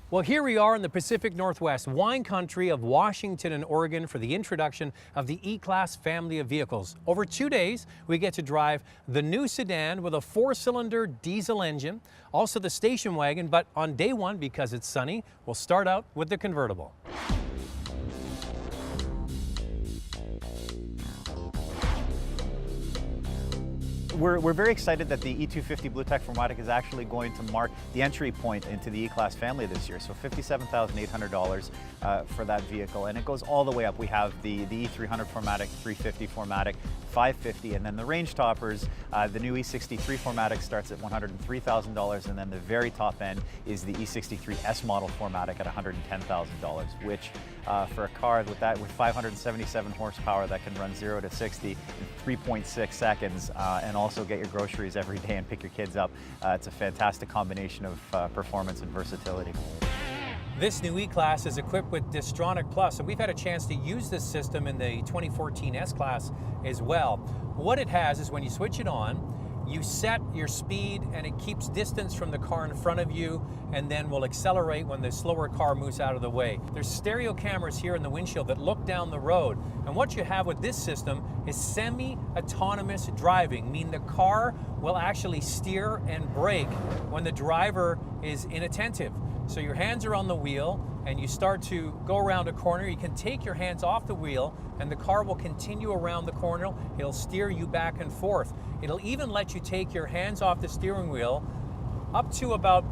Well, here we are in the Pacific Northwest, wine country of Washington and Oregon, for the introduction of the E-Class family of vehicles. Over 2 days, we get to drive the new sedan with a 4-cylinder diesel engine, also the station wagon, but on day one, because it's sunny, we'll start out with the convertible. We're very excited that the E250 BlueTech 4MATIC is actually going to mark the entry point into the E-Class family this year. So $57,800 for that vehicle, and it goes all the way up. We have the E300 4MATIC, 350 4MATIC, 550, and then the range toppers, the new E63 4MATIC starts at $103,000, and then the very top end is the E63 S model 4MATIC at $110,000, which for a car with 577 horsepower that can run 0 to 60 in 3.6 seconds, and also get your groceries every day and pick your kids up. It's a fantastic combination of performance and versatility. This new E-Class is equipped with Distronic Plus, and we've had a chance to use this system in the 2014 S-Class as well. What it has is when you switch it on, you set your speed and it keeps distance from the car in front of you, and then will accelerate when the slower car moves out of the way. There's stereo cameras here in the windshield that look down the road, and what you have with this system is semi-autonomous driving, meaning the car will actually steer and brake when the driver is inattentive. So your hands are on the wheel and you start to go around a corner, you can take your hands off the wheel and the car will continue around the corner. It'll steer you back and forth. It'll even let you take your hands off the steering wheel up to about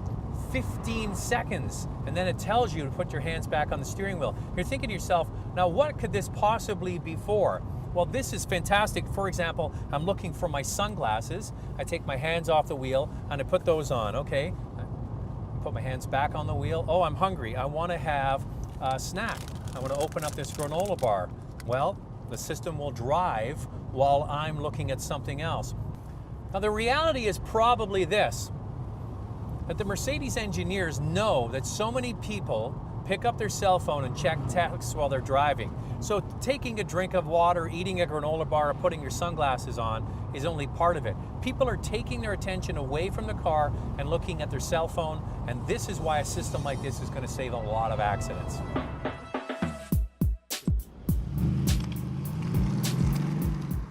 15 seconds, and then it tells you to put your hands back on the steering wheel. You're thinking to yourself, now what could this possibly be for? Well, this is fantastic. For example, I'm looking for my sunglasses. I take my hands off the wheel and I put those on, okay? Put my hands back on the wheel. Oh, I'm hungry. I want to have a snack. I want to open up this granola bar. Well, the system will drive while I'm looking at something else. Now, the reality is probably this, that the Mercedes engineers know that so many people pick up their cell phone and check texts while they're driving. So taking a drink of water, eating a granola bar, or putting your sunglasses on is only part of it. People are taking their attention away from the car and looking at their cell phone, and this is why a system like this is going to save a lot of accidents.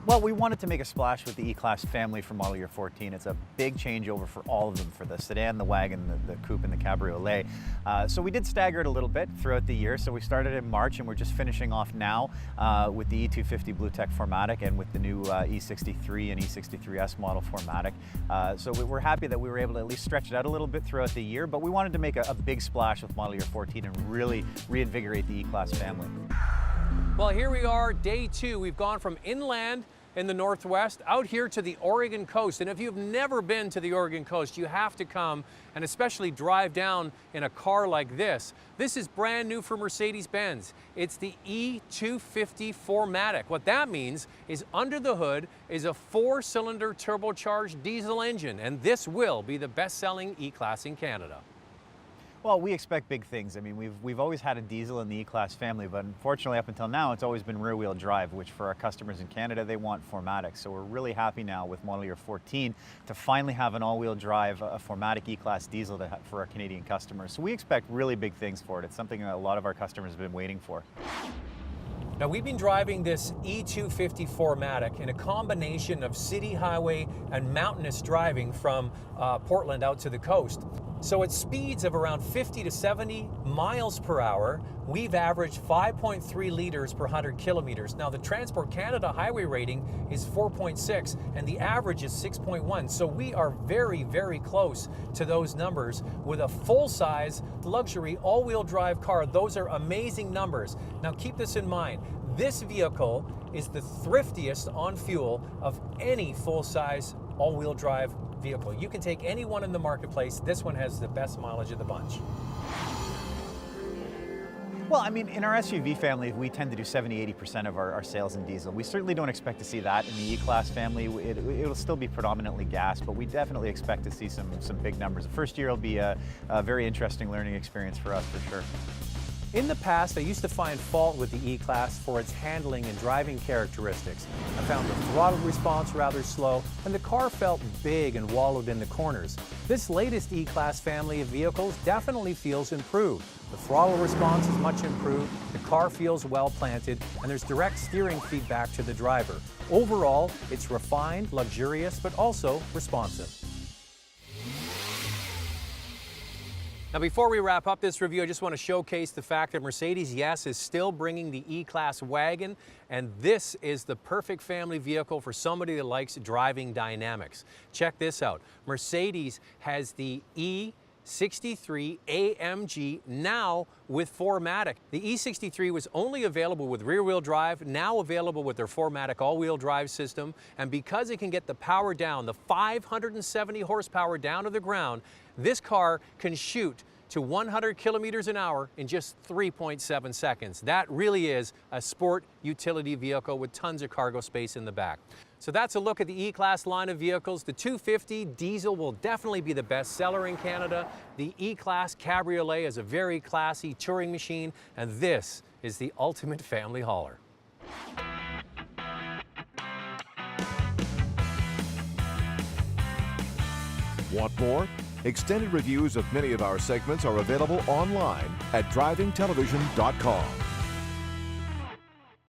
Well, we wanted to make a splash with the E-Class family for model year 14. It's a big changeover for all of them, for the sedan, the wagon, the coupe, and the cabriolet. So we did stagger it a little bit throughout the year. So we started in March, and we're just finishing off now with the E250 BlueTech 4MATIC and with the new E63 and E63S model 4MATIC. So we're happy that we were able to at least stretch it out a little bit throughout the year, but we wanted to make a big splash with model year 14 and really reinvigorate the E-Class family. Well, here we are, day two. We've gone from inland in the Northwest out here to the Oregon coast. And if you've never been to the Oregon coast, you have to come and especially drive down in a car like this. This is brand new for Mercedes-Benz. It's the E250 4MATIC. What that means is under the hood is a 4-cylinder turbocharged diesel engine, and this will be the best-selling E-Class in Canada. Well, we expect big things. I mean, we've always had a diesel in the E-Class family, but unfortunately up until now, it's always been rear-wheel drive, which for our customers in Canada, they want 4MATIC. So we're really happy now with model year 14 to finally have an all-wheel drive, a 4MATIC E-Class diesel for our Canadian customers. So we expect really big things for it. It's something that a lot of our customers have been waiting for. Now, we've been driving this E250 4MATIC in a combination of city, highway, and mountainous driving from Portland out to the coast. So at speeds of around 50 to 70 miles per hour, we've averaged 5.3 liters per 100 kilometers. Now, the Transport Canada highway rating is 4.6 and the average is 6.1. So we are very, very close to those numbers with a full-size luxury all-wheel drive car. Those are amazing numbers. Now, keep this in mind. This vehicle is the thriftiest on fuel of any full-size all-wheel drive vehicle. You can take any one in the marketplace. This one has the best mileage of the bunch. Well, I mean, in our SUV family, we tend to do 70–80% of our sales in diesel. We certainly don't expect to see that in the E-Class family. It'll still be predominantly gas, but we definitely expect to see some big numbers. The first year will be a very interesting learning experience for us, for sure. In the past, I used to find fault with the E-Class for its handling and driving characteristics. I found the throttle response rather slow, and the car felt big and wallowed in the corners. This latest E-Class family of vehicles definitely feels improved. The throttle response is much improved, the car feels well planted, and there's direct steering feedback to the driver. Overall, it's refined, luxurious, but also responsive. Now, before we wrap up this review, I just want to showcase the fact that Mercedes, yes, is still bringing the E-Class wagon, and this is the perfect family vehicle for somebody that likes driving dynamics. Check this out. Mercedes has the E63 AMG now with 4MATIC. The E63 was only available with rear-wheel drive, now available with their 4MATIC all-wheel drive system, and because it can get the power down, the 570 horsepower down to the ground, this car can shoot to 100 kilometers an hour in just 3.7 seconds. That really is a sport utility vehicle with tons of cargo space in the back. So that's a look at the E-Class line of vehicles. The 250 diesel will definitely be the best seller in Canada. The E-Class Cabriolet is a very classy touring machine, and this is the ultimate family hauler. Want more? Extended reviews of many of our segments are available online at drivingtelevision.com.